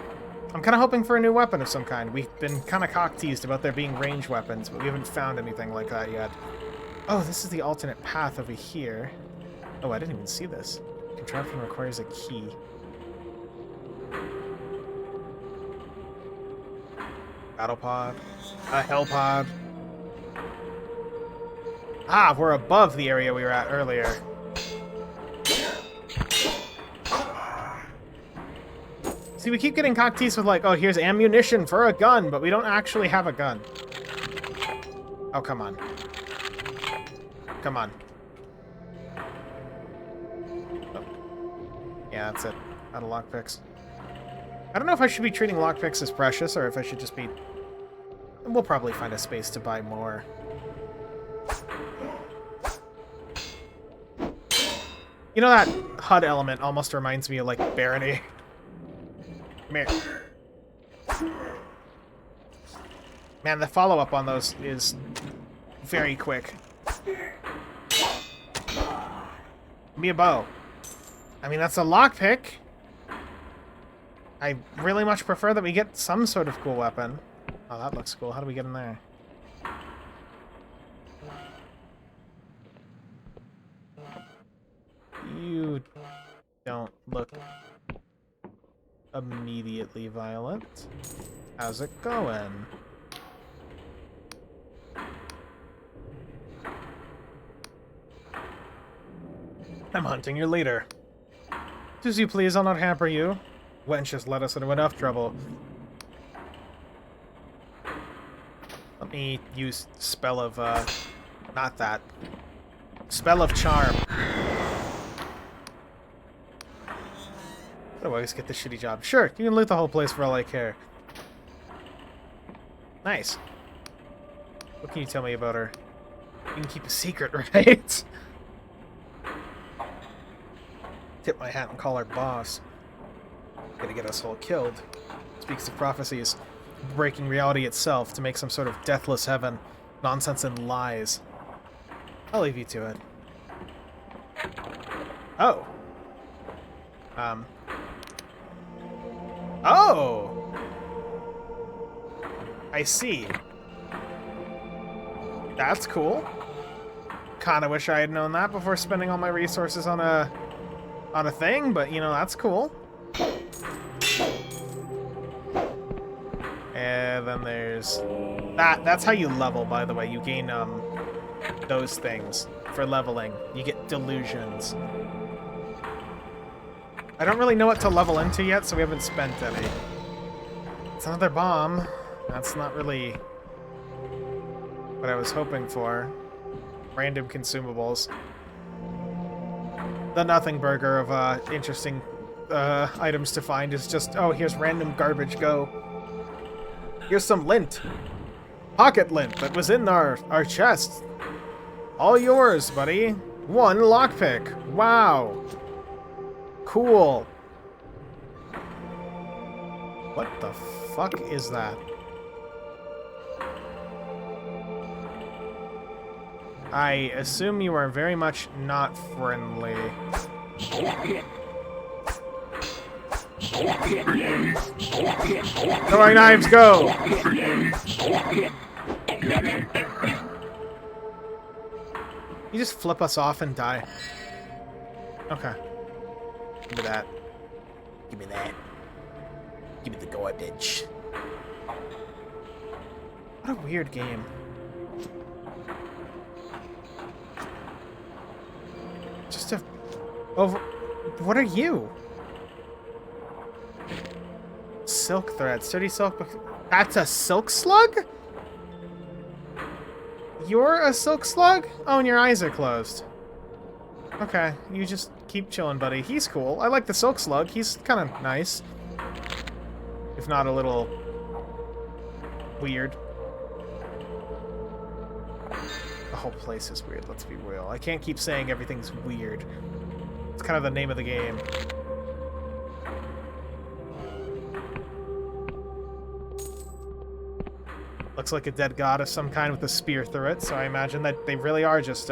S1: I'm kind of hoping for a new weapon of some kind. We've been kind of cock-teased about there being range weapons, but we haven't found anything like that yet. Oh, this is the alternate path over here. Oh, I didn't even see this. Contraption requires a key. Battle pod. A hell pod. Ah, we're above the area we were at earlier. See, we keep getting cock-teased with like, oh, here's ammunition for a gun, but we don't actually have a gun. Oh, come on. Come on. Oh. Yeah, that's it. Out of lockpicks. I don't know if I should be treating lockpicks as precious, or if I should just be... We'll probably find a space to buy more. You know, that HUD element almost reminds me of, like, Barony. Come here. Man, the follow-up on those is very quick. Give me a bow. I mean, that's a lockpick. I really much prefer that we get some sort of cool weapon. Oh, that looks cool. How do we get in there? You don't look immediately violent. How's it going? I'm hunting your leader. Does you please, I'll not hamper you. Wench has led us into enough trouble. Let me use spell of, not that. Spell of charm. I always get the shitty job. Sure, you can loot the whole place for all I care. Nice. What can you tell me about her? You can keep a secret, right? Tip my hat and call her boss. Gonna get us all killed. Speaks of prophecies. Breaking reality itself to make some sort of deathless heaven. Nonsense and lies. I'll leave you to it. Oh. Oh! I see. That's cool. Kinda wish I had known that before spending all my resources on a thing, but you know, that's cool. And then there's that's how you level, by the way. You gain those things for leveling. You get delusions. I don't really know what to level into yet, so we haven't spent any. It's another bomb. That's not really what I was hoping for. Random consumables. The nothing burger of interesting items to find is just, oh, here's random garbage, go. Here's some lint. Pocket lint that was in our chest. All yours, buddy. One lockpick. Wow. Cool. What the fuck is that? I assume you are very much not friendly. Throwing knives, go! You just flip us off and die. Okay. Give me that. Give me that. Give me the garbage. What a weird game. Just a... over... What are you? Silk thread. Sturdy silk... That's a silk slug? You're a silk slug? Oh, and your eyes are closed. Okay, you just keep chilling, buddy. He's cool. I like the silk slug. He's kind of nice. If not a little... weird. whole place is weird, let's be real. I can't keep saying everything's weird. It's kind of the name of the game. Looks like a dead god of some kind with a spear through it, so I imagine that they really are just,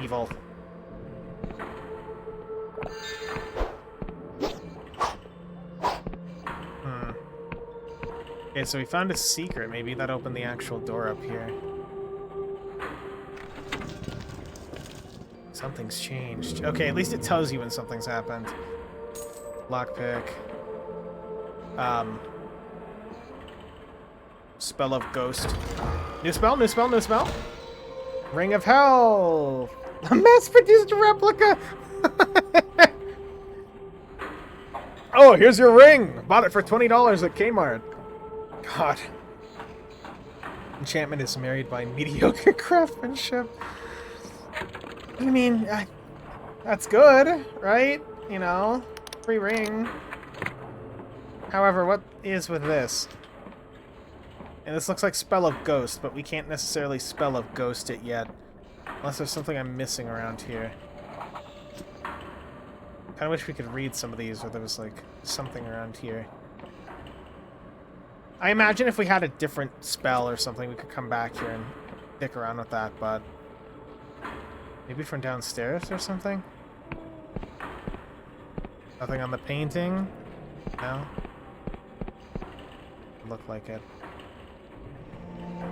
S1: evil. Okay, so we found a secret. Maybe that opened the actual door up here. Something's changed. Okay, at least it tells you when something's happened. Lockpick. Spell of Ghost. New spell, new spell, new spell. Ring of Hell. A mass-produced replica. Oh, here's your ring. Bought it for $20 at Kmart. God. Enchantment is married by mediocre craftsmanship. I mean, that's good, right? You know, free ring. However, what is with this? And this looks like Spell of Ghost, but we can't necessarily Spell of Ghost it yet. Unless there's something I'm missing around here. Kinda wish we could read some of these, or there was, like, something around here. I imagine if we had a different spell or something, we could come back here and dick around with that, but... Maybe from downstairs or something? Nothing on the painting? No? Look like it.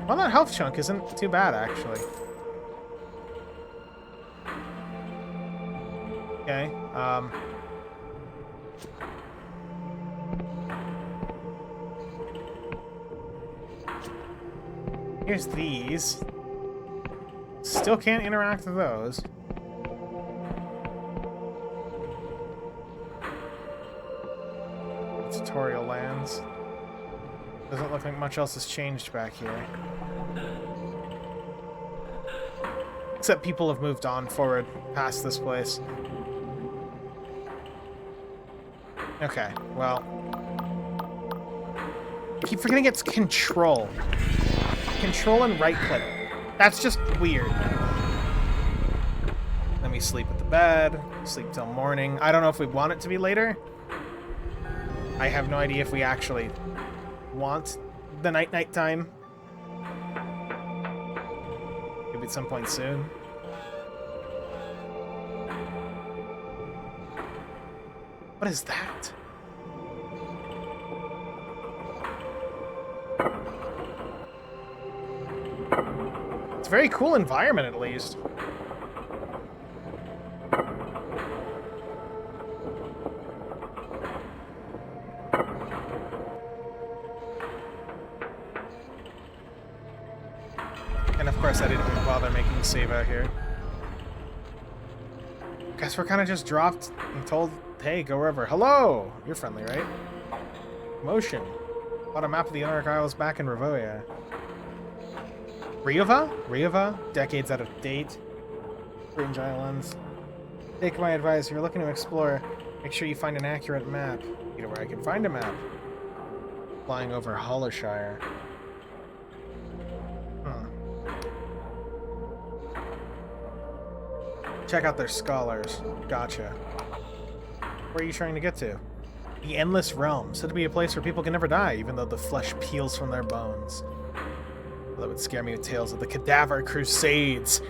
S1: Well, that health chunk isn't too bad, actually. Okay, here's these. Still can't interact with those. Tutorial lands. Doesn't look like much else has changed back here. Except people have moved on forward past this place. Okay, well... I keep forgetting it's control. Control and right-click. That's just weird. Then we sleep at the bed, sleep till morning. I don't know if we want it to be later. I have no idea if we actually want the night time. Maybe at some point soon. What is that? It's a very cool environment, at least. And of course, I didn't even bother making a save out here. Guess we're kind of just dropped and told, hey, go wherever. Hello! You're friendly, right? Motion. Bought a map of the Anarch Isles back in Ravoia. Riova? Riova? Decades out of date. Fringe Islands. Take my advice, if you're looking to explore, make sure you find an accurate map. You know where I can find a map. Flying over Hollershire. Check out their scholars. Gotcha. Where are you trying to get to? The Endless Realm, said to be a place where people can never die, even though the flesh peels from their bones. Well, that would scare me with tales of the Cadaver Crusades.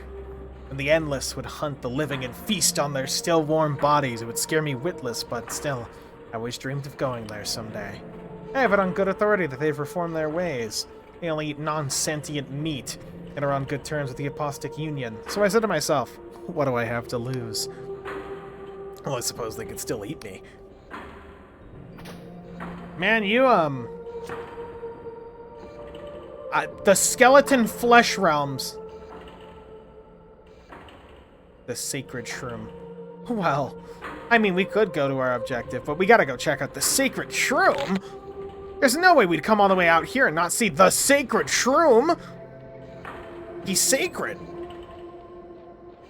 S1: When the Endless would hunt the living and feast on their still warm bodies, it would scare me witless, but still, I always dreamed of going there someday. I have it on good authority that they've reformed their ways. They only eat non-sentient meat, and are on good terms with the Apostate Union. So I said to myself, what do I have to lose? Well, I suppose they could still eat me. Man, you, the skeleton flesh realms. The sacred shroom. Well, I mean, we could go to our objective, but we gotta go check out the sacred shroom. There's no way we'd come all the way out here and not see the sacred shroom. He's sacred.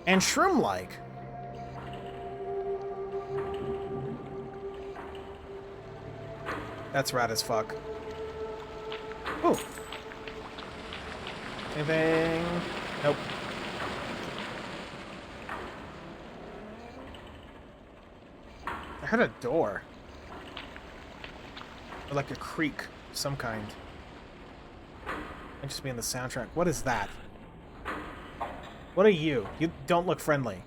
S1: And shroom-like. That's rad as fuck. Ooh. Anything? Nope. I heard a door. Or like a creak of some kind. Might just be in the soundtrack. What is that? What are you? You don't look friendly.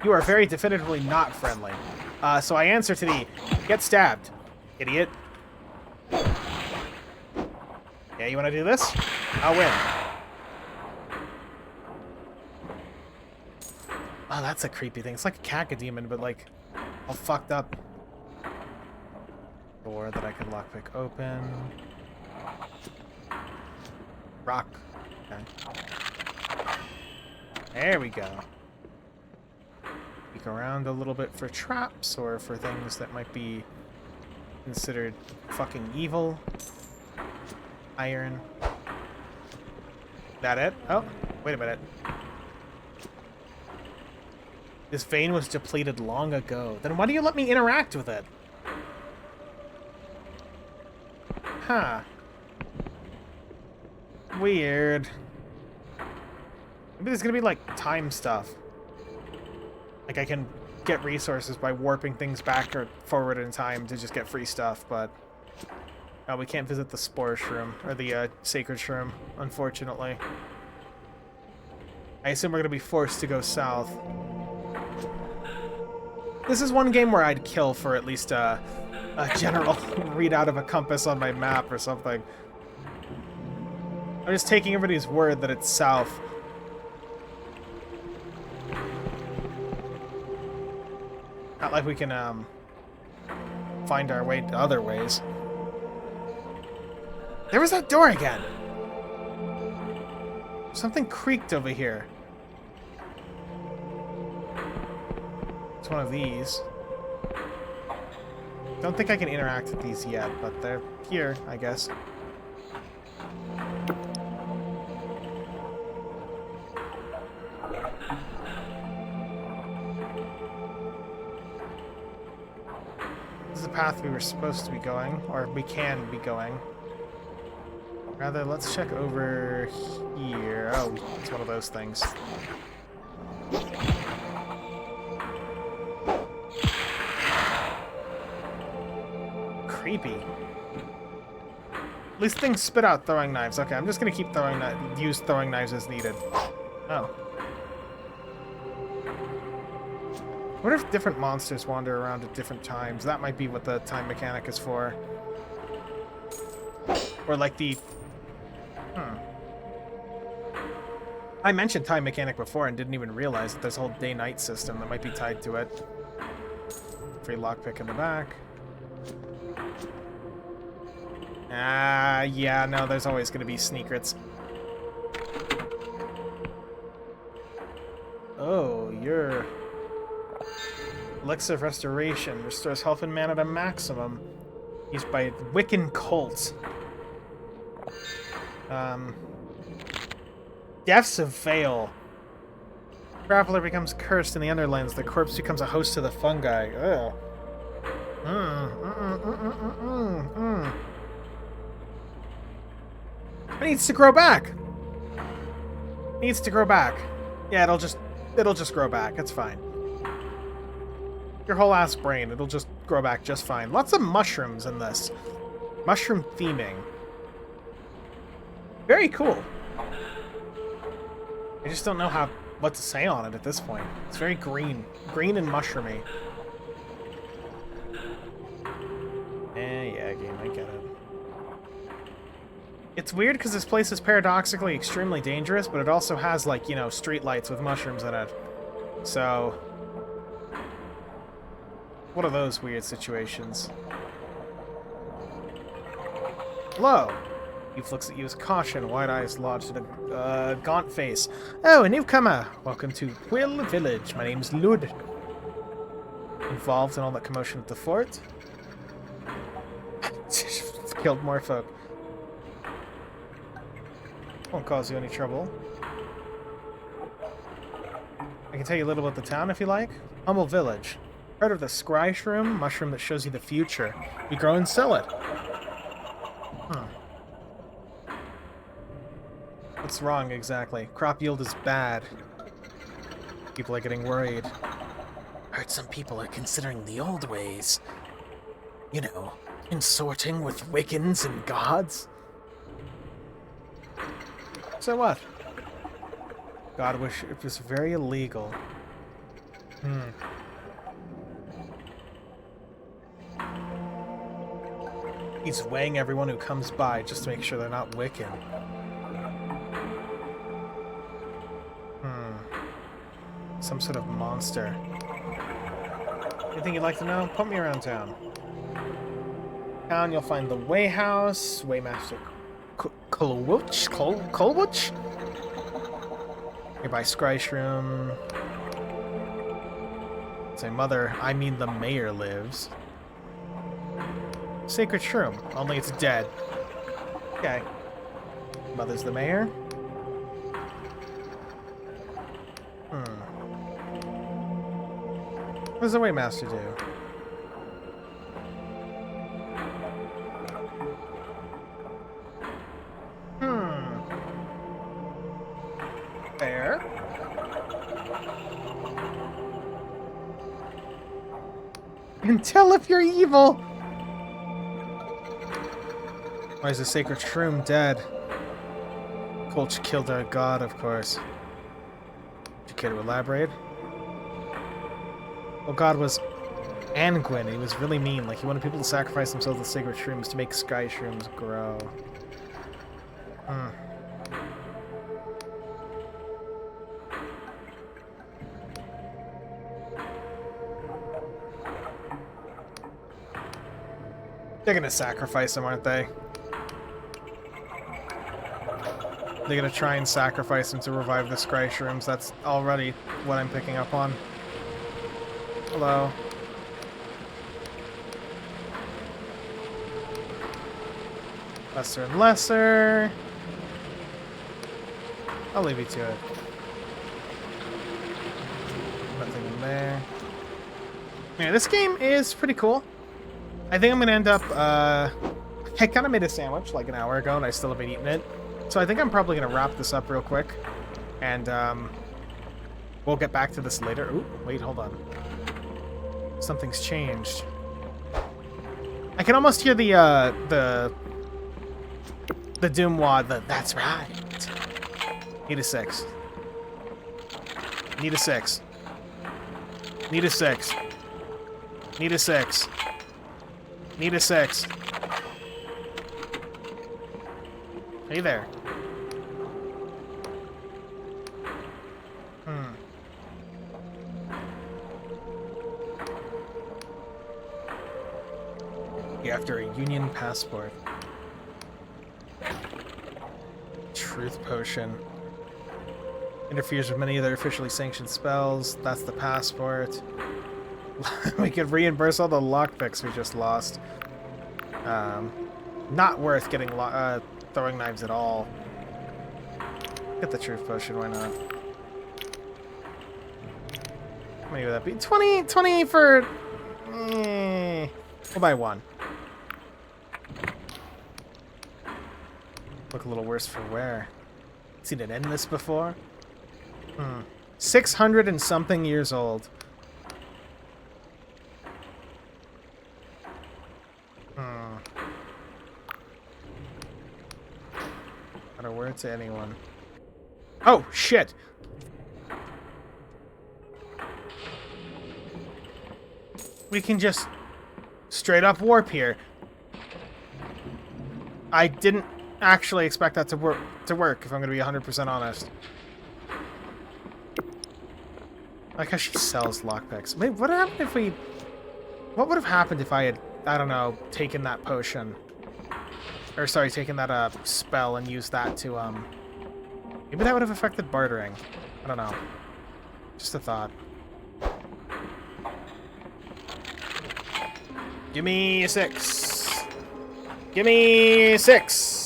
S1: You are very definitively not friendly. So I answer to the, get stabbed, idiot. Yeah, you want to do this? I'll win. Oh, that's a creepy thing. It's like a cacodemon, but like all fucked up. Door that I can lockpick open. Rock. Okay. There we go. Peek around a little bit for traps or for things that might be considered fucking evil. Iron. That it? Oh, wait a minute. This vein was depleted long ago. Then why do you let me interact with it? Huh. Weird. Maybe there's gonna be, like, time stuff. Like, I can get resources by warping things back or forward in time to just get free stuff, but... we can't visit the Spore Shroom, or the, Sacred Shroom, unfortunately. I assume we're gonna be forced to go south. This is one game where I'd kill for at least a general readout of a compass on my map or something. I'm just taking everybody's word that it's south. Not like we can, find our way to other ways. There was that door again! Something creaked over here. It's one of these. Don't think I can interact with these yet, but they're here, I guess. This is the path we were supposed to be going, or we can be going. Rather, let's check over here. Oh, it's one of those things. Creepy. At least things spit out throwing knives. Okay, I'm just gonna keep use throwing knives as needed. Oh. What if different monsters wander around at different times? That might be what the time mechanic is for. Or like the... I mentioned time mechanic before and didn't even realize that there's a whole day-night system that might be tied to it. Free lockpick in the back. Yeah, no, there's always going to be secrets. Oh, your Elixir of Restoration restores health and mana to maximum. Used by Wiccan cults. Deaths of Vale. Traveler becomes cursed in the Underlands. The corpse becomes a host to the fungi. Ugh. It needs to grow back. It needs to grow back. Yeah, it'll just grow back. It's fine. Your whole ass brain, it'll just grow back just fine. Lots of mushrooms in this. Mushroom theming. Very cool. I just don't know what to say on it at this point. It's very green. Green and mushroomy. Yeah, game, I get it. It's weird because this place is paradoxically extremely dangerous, but it also has, like, you know, street lights with mushrooms in it. So... what are those weird situations? Hello! Youth looks at you with caution, wide eyes lodged in a gaunt face. Oh, a newcomer! Welcome to Quill Village. My name's Lud. Involved in all that commotion at the fort? Killed more folk. Won't cause you any trouble. I can tell you a little about the town if you like. Humble Village. Part of the Scry Shroom, mushroom that shows you the future. We grow and sell it. What's wrong exactly? Crop yield is bad. People are getting worried.
S3: Heard some people are considering the old ways. You know, consorting with Wiccans and gods.
S1: So what? God wish it was very illegal. He's weighing everyone who comes by just to make sure they're not Wiccan. Some sort of monster. Anything you'd like to know? Put me around town. Town, you'll find the Way House, Waymaster Colwich? Nearby Scryshroom. Say mother, I mean the mayor lives. Sacred Shroom, only it's dead. Okay. Mother's the mayor. What does the Waymaster do? Fair. And tell if you're evil! Why is the Sacred Shroom dead? Colch killed our god, of course. Do you care to elaborate? Well, God was Angwin. He was really mean. Like, he wanted people to sacrifice themselves to sacred shrooms to make sky shrooms grow. They're gonna sacrifice him, aren't they? They're gonna try and sacrifice him to revive the scry shrooms. That's already what I'm picking up on. Hello. Lesser and lesser. I'll leave you to it. Nothing in there. Yeah, this game is pretty cool. I think I'm gonna end up, I kind of made a sandwich like an hour ago and I still haven't eaten it. So I think I'm probably gonna wrap this up real quick. And, we'll get back to this later. Ooh, wait, hold on. Something's changed. I can almost hear the Doom Wad, that's right. Need a 6. Need a 6. Need a 6. Need a 6. Need a 6. Hey there. After a Union passport. Truth potion. Interferes with many other officially sanctioned spells. That's the passport. We could reimburse all the lockpicks we just lost. Not worth getting throwing knives at all. Get the truth potion, why not? How many would that be? 20 for... We'll buy one. Look a little worse for wear. Seen it end this before? 600 and something years old. Not a word to anyone. Oh, shit! We can just straight up warp here. I didn't actually expect that to work, if I'm going to be 100% honest. Like how she sells lockpicks. Wait, what happened if we... What would have happened if I had, I don't know, taken that potion? Or, sorry, taken that spell and used that to, maybe that would have affected bartering. I don't know. Just a thought. Give me a 6. Give me 6.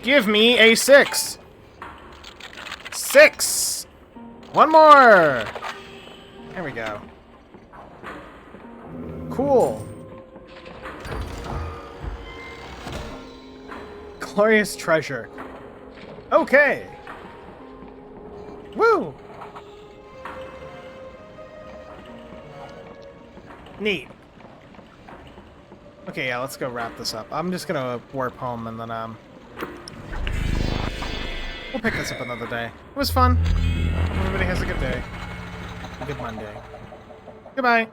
S1: Give me a 6. 6. One more. There we go. Cool. Glorious treasure. Okay. Woo! Neat. Okay, yeah, let's go wrap this up. I'm just gonna warp home and then, we'll pick this up another day. It was fun. Everybody has a good day. A good Monday. Goodbye.